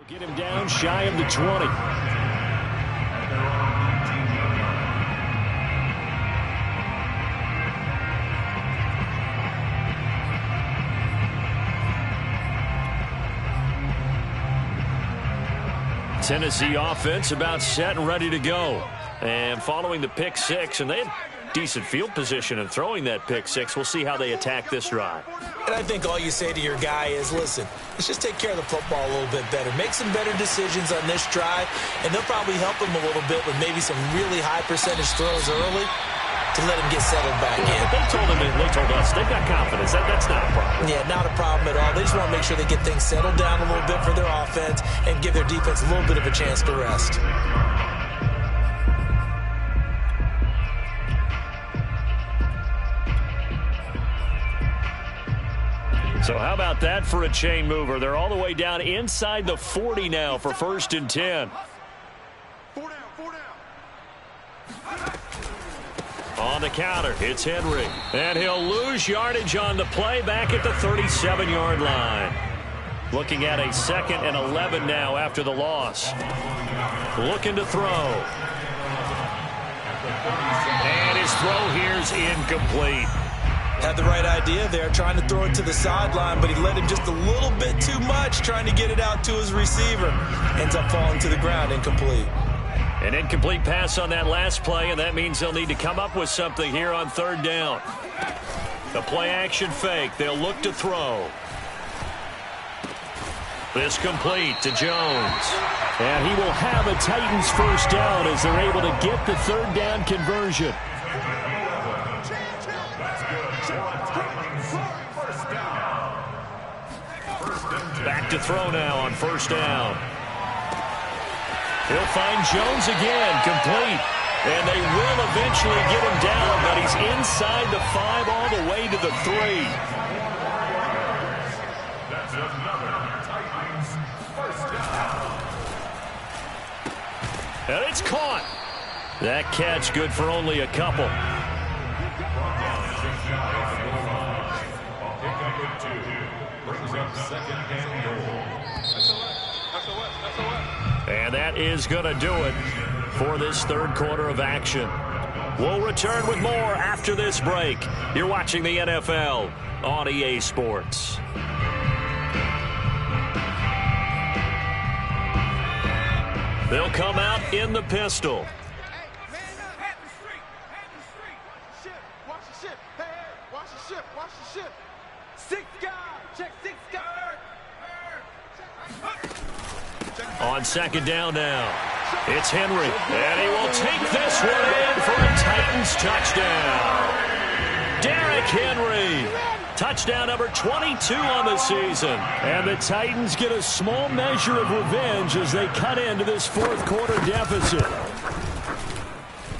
Get him down shy of the 20. Tennessee offense about set and ready to go. And following the pick six, and they had decent field position and throwing that pick six. We'll see how they attack this drive. And I think all you say to your guy is, listen, let's just take care of the football a little bit better. Make some better decisions on this drive, and they'll probably help him a little bit with maybe some really high percentage throws early to let him get settled back in. They told us they've got confidence. That's not a problem. Yeah, not a problem at all. They just want to make sure they get things settled down a little bit for their offense and give their defense a little bit of a chance to rest. So how about that for a chain mover? They're all the way down inside the 40 now for 1st and 10. On the counter, it's Henry. And he'll lose yardage on the play back at the 37-yard line. Looking at a 2nd and 11 now after the loss. Looking to throw. And his throw here's incomplete. Had the right idea there, trying to throw it to the sideline, but he let him just a little bit too much, trying to get it out to his receiver. Ends up falling to the ground, incomplete. An incomplete pass on that last play, and that means they'll need to come up with something here on 3rd down. The play-action fake. They'll look to throw. This complete to Jones. And he will have a Titans 1st down as they're able to get the 3rd down conversion. Back to throw now on 1st down. He'll find Jones again, complete. And they will eventually get him down, but he's inside the 5 all the way to the 3. That's another Titans 1st down. And it's caught. That catch good for only a couple. And that is going to do it for this 3rd quarter of action. We'll return with more after this break. You're watching the NFL on EA Sports. They'll come out in the pistol. On 2nd down now, it's Henry, and he will take this one in for a Titans touchdown. Derrick Henry, touchdown number 22 on the season. And the Titans get a small measure of revenge as they cut into this 4th quarter deficit.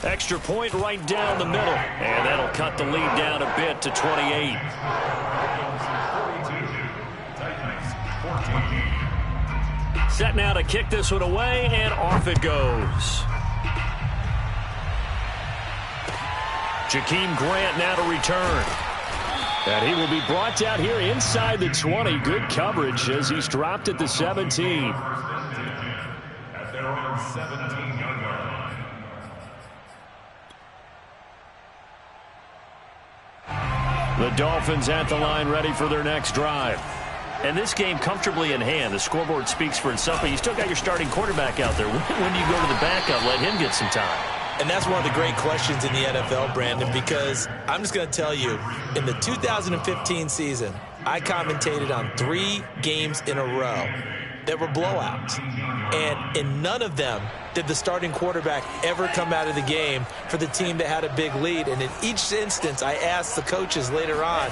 Extra point right down the middle, and that'll cut the lead down a bit to 28. Set now to kick this one away, and off it goes. Jakeem Grant now to return. And he will be brought down here inside the 20. Good coverage as he's dropped at the 17. At their own 17-yard line. The Dolphins at the line ready for their next drive. And this game comfortably in hand. The scoreboard speaks for itself, but you still got your starting quarterback out there. When do you go to the backup? Let him get some time. And that's one of the great questions in the NFL, Brandon, because I'm just going to tell you, in the 2015 season, I commentated on 3 games in a row that were blowouts. And in none of them did the starting quarterback ever come out of the game for the team that had a big lead. And in each instance, I asked the coaches later on,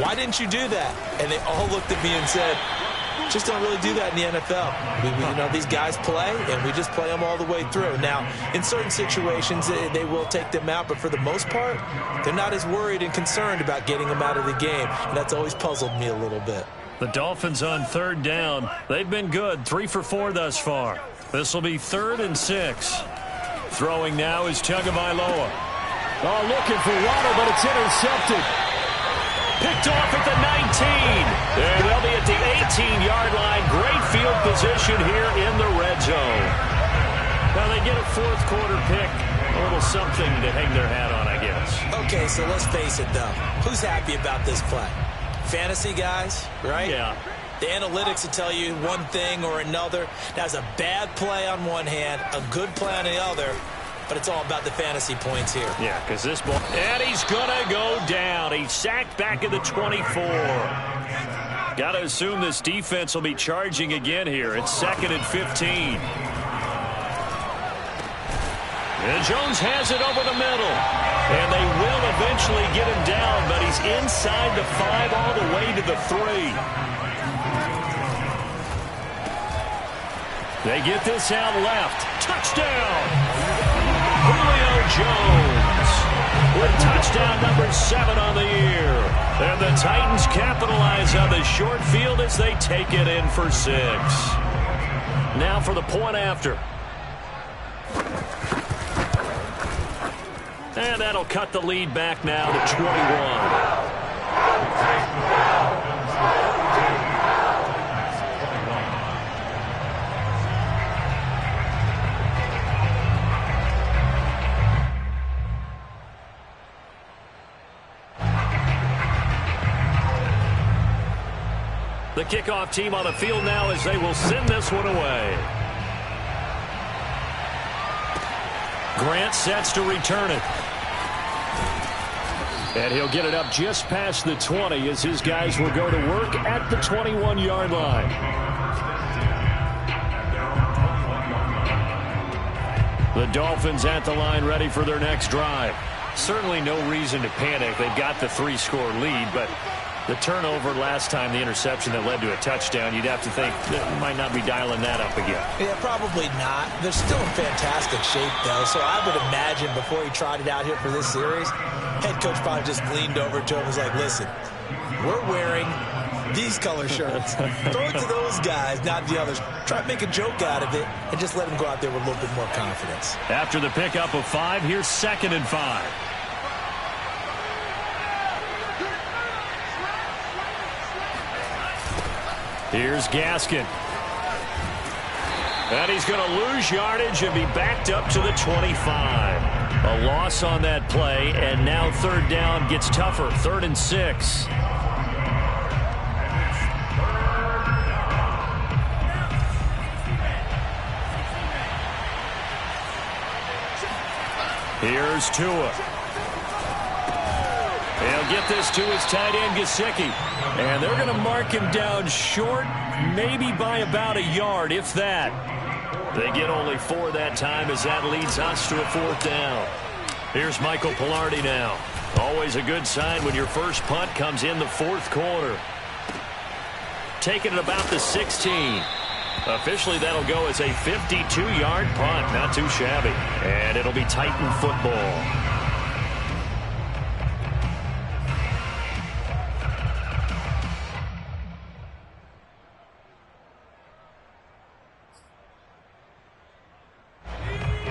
why didn't you do that? And they all looked at me and said, just don't really do that in the NFL. These guys play, and we just play them all the way through. Now, in certain situations, they will take them out, but for the most part, they're not as worried and concerned about getting them out of the game, and that's always puzzled me a little bit. The Dolphins on 3rd down. They've been good, 3 for 4 thus far. This will be 3rd and 6. Throwing now is Tagovailoa. Oh, looking for Waddle, but it's intercepted. Picked off at the 19. And they'll be at the 18-yard line. Great field position here in the red zone. Well, they get a fourth quarter pick. A little something to hang their hat on, I guess. Okay, so let's face it, though. Who's happy about this play? Fantasy guys, right? Yeah. The analytics will tell you one thing or another. That's a bad play on one hand, a good play on the other, but it's all about the fantasy points here. Yeah, because this ball... And he's going to go down. He's sacked back at the 24. Got to assume this defense will be charging again here. It's 2nd and 15. And Jones has it over the middle. And they will eventually get him down, but he's inside the 5 all the way to the 3. They get this out left. Touchdown! Julio Jones with touchdown number 7 on the year. And the Titans capitalize on the short field as they take it in for 6. Now for the point after. And that'll cut the lead back now to 21. The kickoff team on the field now as they will send this one away. Grant sets to return it. And he'll get it up just past the 20 as his guys will go to work at the 21-yard line. The Dolphins at the line ready for their next drive. Certainly no reason to panic. They've got the 3-score lead, but the turnover last time, the interception that led to a touchdown, you'd have to think that might not be dialing that up again. Yeah, probably not. They're still in fantastic shape, though, so I would imagine before he tried it out here for this series, head coach probably just leaned over to him and was like, listen, we're wearing these color shirts. Throw it to those guys, not the others. Try to make a joke out of it and just let them go out there with a little bit more confidence. After the pickup of 5, here's 2nd and 5. Here's Gaskin. And he's going to lose yardage and be backed up to the 25. A loss on that play, and now 3rd down gets tougher. 3rd and 6. Here's Tua. He'll get this to his tight end, Gesicki. And they're going to mark him down short, maybe by about a yard, if that. They get only 4 that time as that leads us to a 4th down. Here's Michael Palardy now. Always a good sign when your first punt comes in the 4th quarter. Taking it about the 16. Officially, that'll go as a 52-yard punt. Not too shabby. And it'll be Titan football.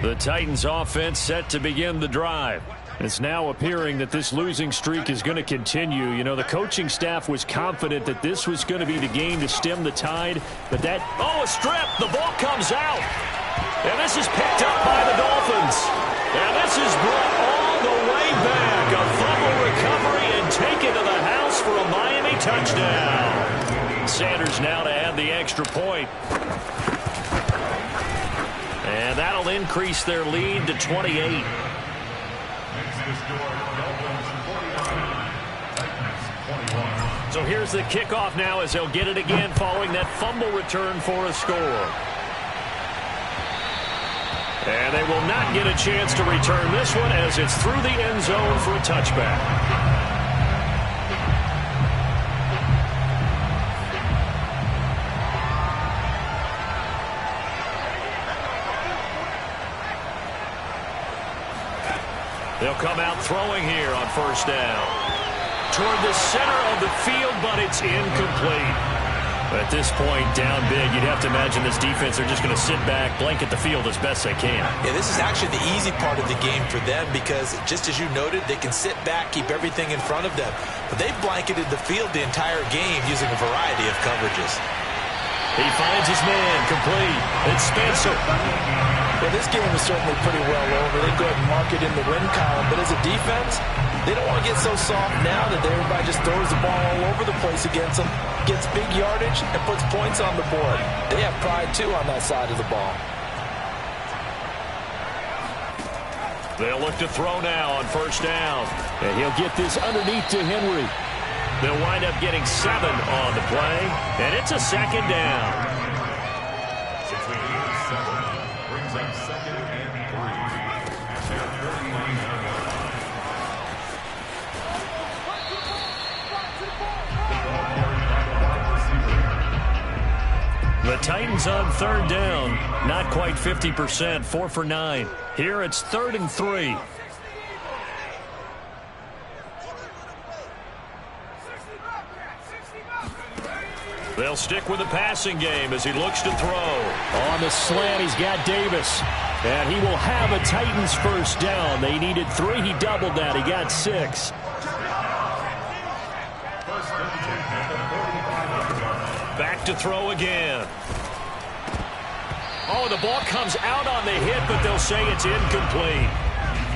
The Titans offense set to begin the drive. It's now appearing that this losing streak is going to continue. You know, the coaching staff was confident that this was going to be the game to stem the tide, but that... Oh, a strip! The ball comes out! And this is picked up by the Dolphins. And this is brought all the way back. A fumble recovery and taken to the house for a Miami touchdown. Sanders now to add the extra point. And that'll increase their lead to 28. So here's the kickoff now as they'll get it again following that fumble return for a score. And they will not get a chance to return this one as it's through the end zone for a touchback. They'll come out throwing here on 1st down. Toward the center of the field, but it's incomplete. At this point, down big, you'd have to imagine this defense are just going to sit back, blanket the field as best they can. Yeah, this is actually the easy part of the game for them because, just as you noted, they can sit back, keep everything in front of them. But they've blanketed the field the entire game using a variety of coverages. He finds his man, complete. It's Spencer. Well, this game is certainly pretty well over. They go ahead and mark it in the win column. But as a defense, they don't want to get so soft now that everybody just throws the ball all over the place against them, gets big yardage, and puts points on the board. They have pride, too, on that side of the ball. They'll look to throw now on first down. And he'll get this underneath to Henry. They'll wind up getting 7 on the play, and it's a second down. Since we need 7, brings up 2nd and 3. At their 39-yard line. The Titans on third down, not quite 50%, 4 for 9. Here it's 3rd and 3. They'll stick with the passing game as he looks to throw. On the slant, he's got Davis. And he will have a Titans first down. They needed 3. He doubled that. He got 6. Back to throw again. Oh, the ball comes out on the hit, but they'll say it's incomplete.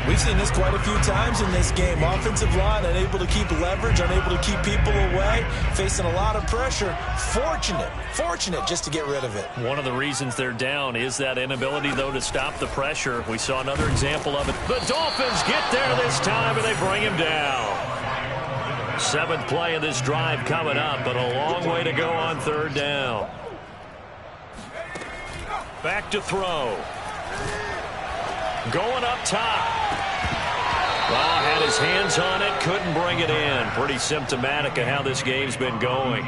We've seen this quite a few times in this game. Offensive line unable to keep leverage, unable to keep people away, facing a lot of pressure. Fortunate just to get rid of it. One of the reasons they're down is that inability, though, to stop the pressure. We saw another example of it. The Dolphins get there this time, and they bring him down. 7th play of this drive coming up, but a long way to go on third down. Back to throw. Going up top. Well, had his hands on it, couldn't bring it in. Pretty symptomatic of how this game's been going.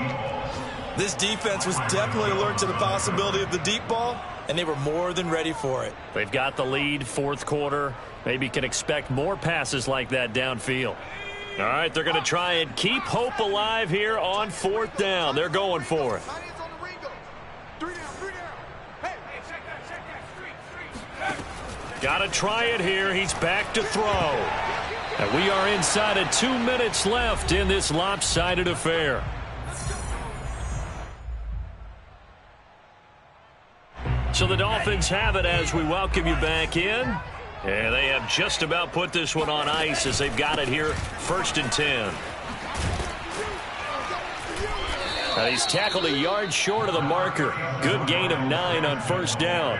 This defense was definitely alert to the possibility of the deep ball, and they were more than ready for it. They've got the lead, 4th quarter. Maybe can expect more passes like that downfield. All right, they're going to try and keep hope alive here on 4th down. They're going for it. Got to try it here. He's back to throw. And we are inside of 2 minutes left in this lopsided affair. So the Dolphins have it as we welcome you back in. And they have just about put this one on ice as they've got it here, 1st and 10. He's tackled a yard short of the marker. Good gain of 9 on first down.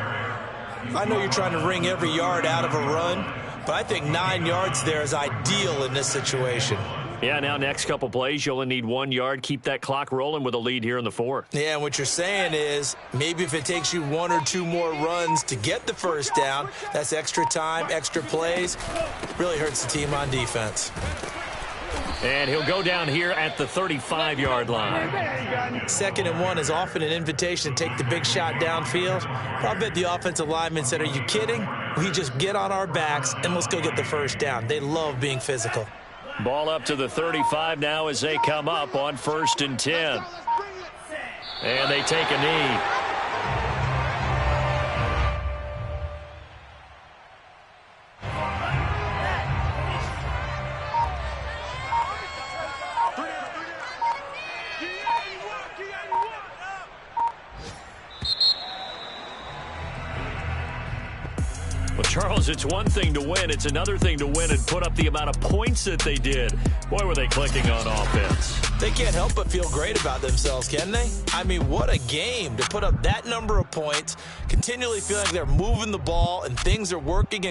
I know you're trying to wring every yard out of a run, but I think 9 yards there is ideal in this situation. Yeah, now next couple plays, you only need 1 yard. Keep that clock rolling with a lead here in the 4th. Yeah, and what you're saying is maybe if it takes you 1 or 2 more runs to get the first down, that's extra time, extra plays. Really hurts the team on defense. And he'll go down here at the 35-yard line. 2nd and 1 is often an invitation to take the big shot downfield. I bet the offensive lineman said, are you kidding? We just get on our backs and let's go get the first down. They love being physical. Ball up to the 35 now as they come up on 1st and 10. And they take a knee. Charles, it's one thing to win. It's another thing to win and put up the amount of points that they did. Boy, were they clicking on offense. They can't help but feel great about themselves, can they? I mean, what a game to put up that number of points, continually feeling like they're moving the ball and things are working.